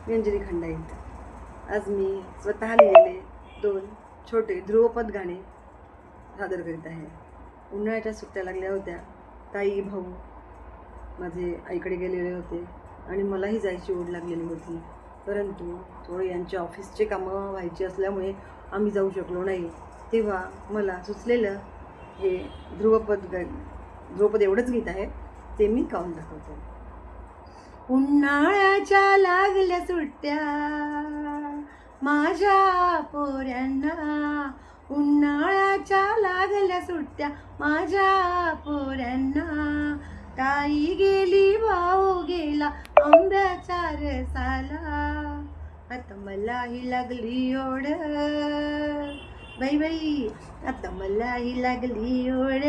मी अंजली खंडाईत. आज मी स्वतः लिहिलेले 2 छोटे ध्रुवपद गाणे सादर करीत आहे. उन्हाळ्याच्या सुट्ट्या लागल्या होत्या. ताई भाऊ माझे आईकडे गेलेले होते आणि मलाही जायची ओढ लागलेली होती, परंतु थोडे यांच्या ऑफिसचे कामं व्हायची असल्यामुळे आम्ही जाऊ शकलो नाही. तेव्हा मला सुचलेलं हे ध्रुवपद एवढंच गीत आहे, ते मी गाऊन दाखवतो. उन्हाळ्याच्या लागल्या सुट्ट्या माझ्या पोऱ्यांना, उन्हाळ्याच्या लागल्या सुट्ट्या माझ्या पोऱ्यांना. ताई गेली भाऊ गेला आंब्याच्या रसाला, आता मलाही लागली ओढ बाई बाई, आता मलाही लागली ओढ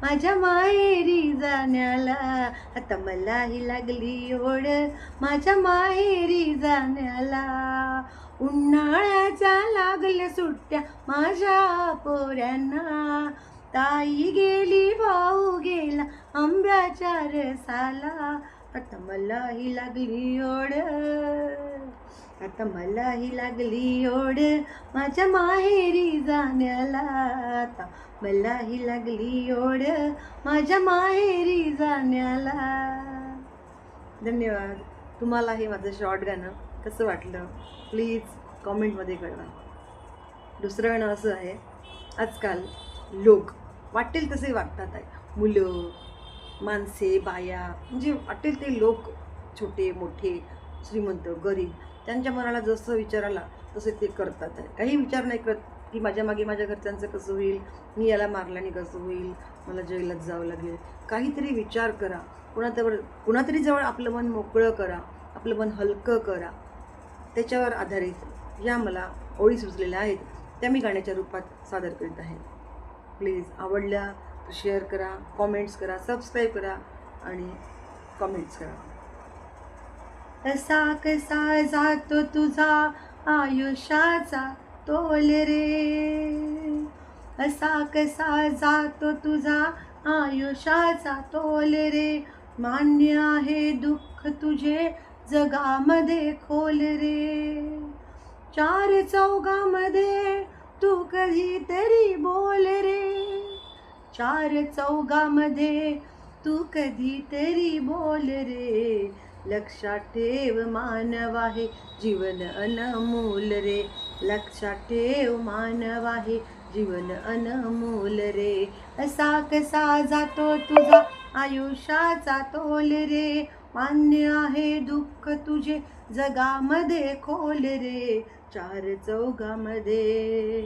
माझ्या माहेरी जाण्याला, आता मलाही लागली ओढ माझ्या माहेरी जाण्याला. उन्हाळ्याच्या लागल्या सुट्ट्या माझ्या पोऱ्यांना, ताई गेली भाऊ गेला आंब्याच्या रसाला, आता मलाही लागली ओढ, आता मलाही लागली ओढ माझ्या माहेरी जाण्याला, आता मलाही लागली ओढ माझ्या माहेरी जाण्याला. धन्यवाद. तुम्हाला हे माझं शॉर्ट गाणं कसं वाटलं प्लीज कॉमेंटमध्ये कळवा. दुसरं गाणं असं आहे, आजकाल लोक वाटेल तसे वागतात आहे. मुलं, माणसे, बाया, म्हणजे वाटेल ते लोक, छोटे मोठे, श्रीमंत गरीब, त्यांच्या मनाला जसं विचार आला तसे ते करतात आहे. काही विचार नाही करत की माझ्या मागे माझ्या घरच्यांचं कसं होईल, मी याला मारल्याने कसं होईल, मला जेलात जावं लागेल. काहीतरी विचार करा, कुणातरी जवळ आपलं मन मोकळं करा, आपलं मन हलकं करा. त्याच्यावर आधारित या मला ओळी सुचलेल्या आहेत, त्या मी गाण्याच्या रूपात सादर करीत आहे. प्लीज आवडल्या शेअर करा, कॉमेंट्स करा, सबस्क्राईब करा आणि कॉमेंट्स करा. कसा कसा जातो तुझा आयुष्याचा तोल रे, असा कसा जातो तुझा आयुष्याचा तोल रे. मान्य आहे दुःख तुझे जगामध्ये खोल रे, चार चौघामध्ये तू कधीतरी बोल रे, चार चौघामध्ये तू कधीतरी बोल रे. लक्षात ठेव मानव आहे जीवन अनमोल रे, लक्षात ठेव मानव आहे जीवन अनमोल रे. असा कसा जातो तुझा आयुष्याचा तोल रे, मान्य आहे दुःख तुझे जगामध्ये खोल रे. चार चौघामध्ये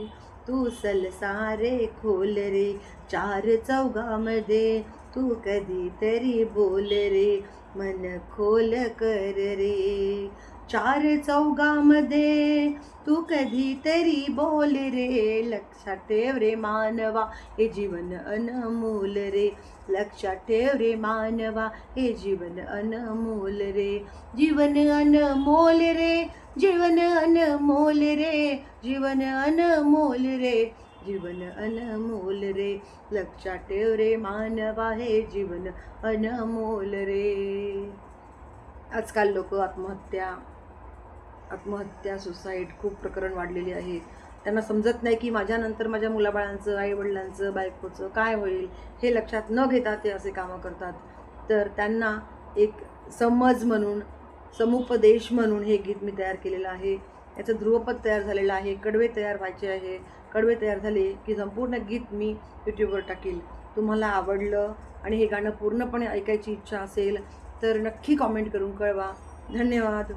तू सलसारे खोल रे, चार चौघामध्ये तू कधीतरी बोल रे, मन खोल कर रे. चार चौघामध्ये तू कधीतरी बोल रे. लक्षात ठेव रे मानवा हे जीवन अनमोल रे, लक्षात ठेव रे मानवा हे जीवन अनमोल रे. जीवन अनमोल रे, जीवन अनमोल रे, जीवन अनमोल रे, जीवन अनमोल रे. लक्षात ठेव रे मानवा हे जीवन अनमोल रे. आजकाल लोक आत्महत्या सुसाईड खूप प्रकरण वाढलेली आहे. त्यांना समजत नाही की माझ्यानंतर माझ्या मुलाबाळांचं, आईवडिलांचं, बायकोचं काय होईल हे लक्षात न घेता ते असे कामं करतात. तर त्यांना एक समज म्हणून, समुपदेश म्हणून हे गीत मी तयार केलेलं आहे. याचं ध्रुवपद तयार झालेलं आहे, कडवे तयार व्हायचे आहे. कडवे तयार झाले की संपूर्ण गीत मी यूट्यूबवर टाकील. तुम्हाला आवडलं आणि हे गाणं पूर्णपणे ऐकायची इच्छा असेल तर नक्की कॉमेंट करून कळवा. धन्यवाद.